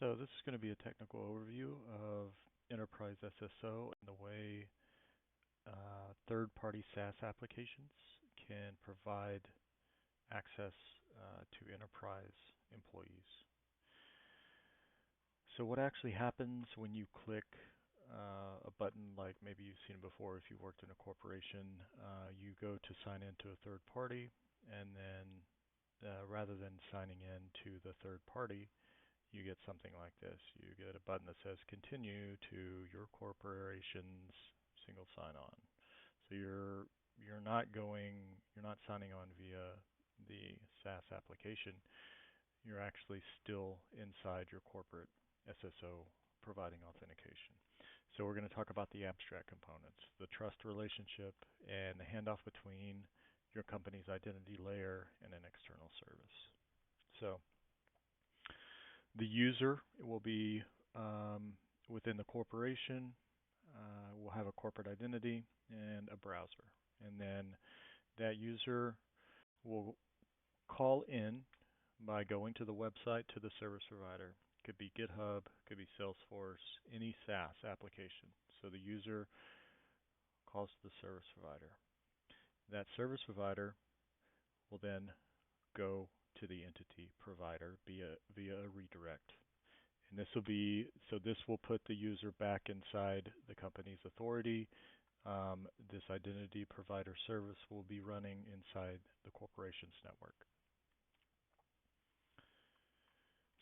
So this is going to be a technical overview of enterprise SSO and the way third-party SaaS applications can provide access to enterprise employees. So what actually happens when you click a button like maybe you've seen before if you worked in a corporation, you go to sign into a third party, and then rather than signing in to the third party, you get something like this. You get a button that says continue to your corporation's single sign-on. So you're not signing on via the SaaS application. You're actually still inside your corporate SSO providing authentication. So we're going to talk about the abstract components, the trust relationship, and the handoff between your company's identity layer and an external service. So the user will be within the corporation, will have a corporate identity and a browser. And then that user will call in by going to the website to the service provider. Could be GitHub, could be Salesforce, any SaaS application. So the user calls to the service provider. That service provider will then go to the entity provider via a redirect. And this will put the user back inside the company's authority. This identity provider service will be running inside the corporation's network.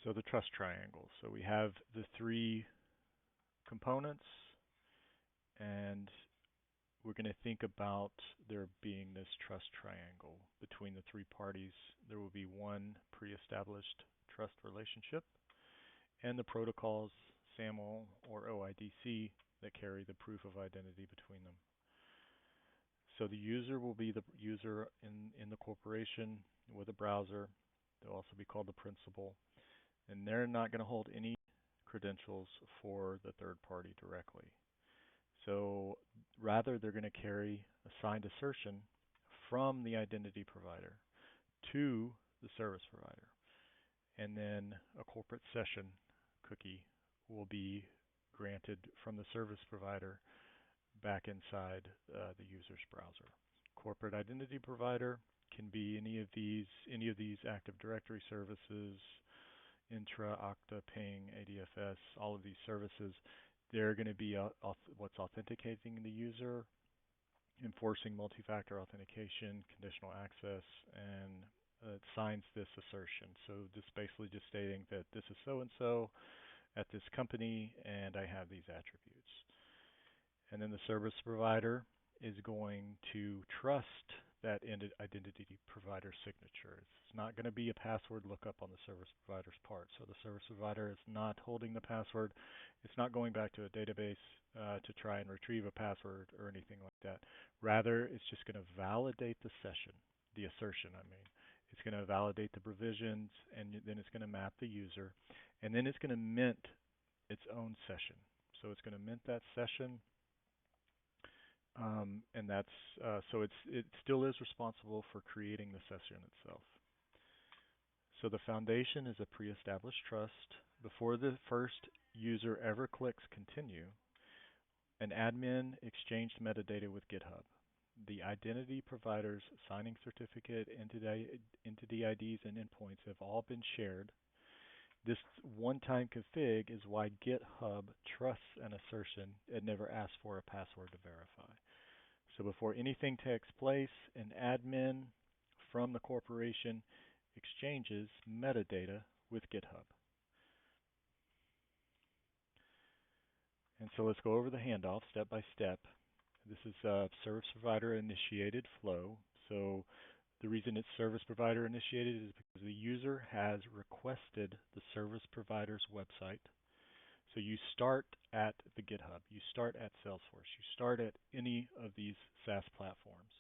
So the trust triangle. So we have the three components, and we're going to think about there being this trust triangle between the three parties. There will be one pre-established trust relationship, and the protocols, SAML or OIDC, that carry the proof of identity between them. So the user will be the user in the corporation with a browser. They'll also be called the principal. And they're not going to hold any credentials for the third party directly. So rather, they're going to carry a signed assertion from the identity provider to the service provider. And then a corporate session cookie will be granted from the service provider back inside the user's browser. Corporate identity provider can be any of these Active Directory services, Intra, Okta, Ping, ADFS, all of these services. They're going to be what's authenticating the user, enforcing multi-factor authentication, conditional access, and it signs this assertion. So this basically just stating that this is so-and-so at this company, and I have these attributes. And then the service provider is going to trust that identity provider signature. It's not going to be a password lookup on the service provider's part. So the service provider is not holding the password. It's not going back to a database to try and retrieve a password or anything like that. Rather, it's just going to validate the session, the assertion, I mean. It's going to validate the provisions, and then it's going to map the user, and then it's going to mint its own session. So it's going to mint that session. And that's so it still is responsible for creating the session itself. So the foundation is a pre-established trust. Before the first user ever clicks continue, an admin exchanged metadata with GitHub. The identity provider's signing certificate, entity IDs, and endpoints have all been shared. This one-time config is why GitHub trusts an assertion and never asks for a password to verify. So before anything takes place, an admin from the corporation exchanges metadata with GitHub. And so let's go over the handoff step by step. This is a service provider initiated flow. So the reason it's service provider initiated is because the user has requested the service provider's website. So you start at the GitHub, you start at Salesforce, you start at any of these SaaS platforms.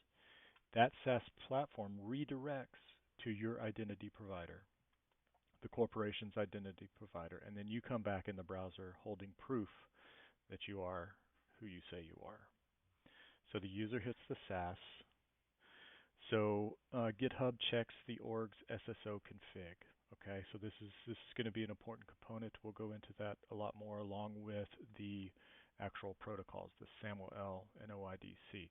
That SaaS platform redirects to your identity provider, the corporation's identity provider, and then you come back in the browser holding proof that you are who you say you are. So the user hits the SaaS. So GitHub checks the org's SSO config. Okay, so this is going to be an important component. We'll go into that a lot more along with the actual protocols, the SAML and OIDC.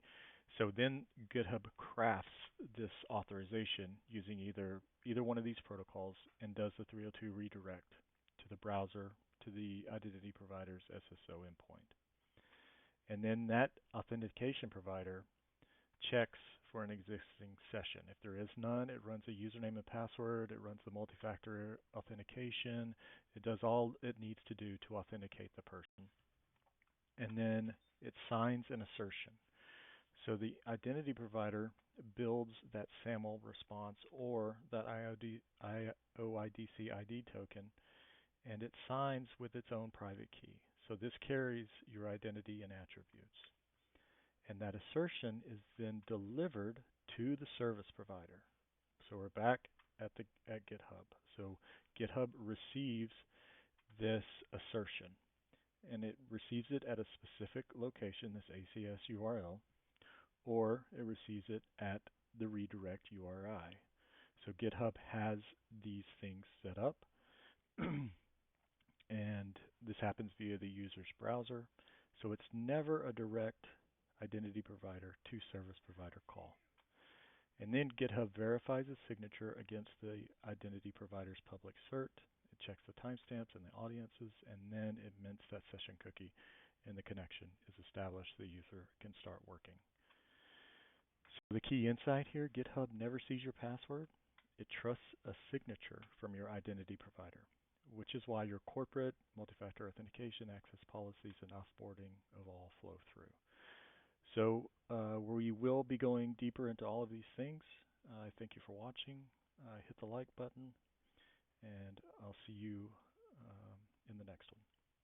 So then GitHub crafts this authorization using either one of these protocols and does the 302 redirect to the browser to the identity provider's SSO endpoint. And then that authentication provider checks for an existing session. If there is none, it runs a username and password, it runs the multi-factor authentication, it does all it needs to do to authenticate the person. And then it signs an assertion. So the identity provider builds that SAML response or that OIDC ID token, and it signs with its own private key. So this carries your identity and attributes. And that assertion is then delivered to the service provider. So we're back at GitHub. So GitHub receives this assertion, and it receives it at a specific location, this ACS URL, or it receives it at the redirect URI. So GitHub has these things set up, and this happens via the user's browser. So it's never a direct identity provider to service provider call. And then GitHub verifies the signature against the identity provider's public cert. It checks the timestamps and the audiences, and then it mints that session cookie, and the connection is established. The user can start working. So the key insight here, GitHub never sees your password. It trusts a signature from your identity provider, which is why your corporate multi-factor authentication, access policies, and offboarding of all flow through. So we will be going deeper into all of these things. I thank you for watching. Hit the like button, and I'll see you in the next one.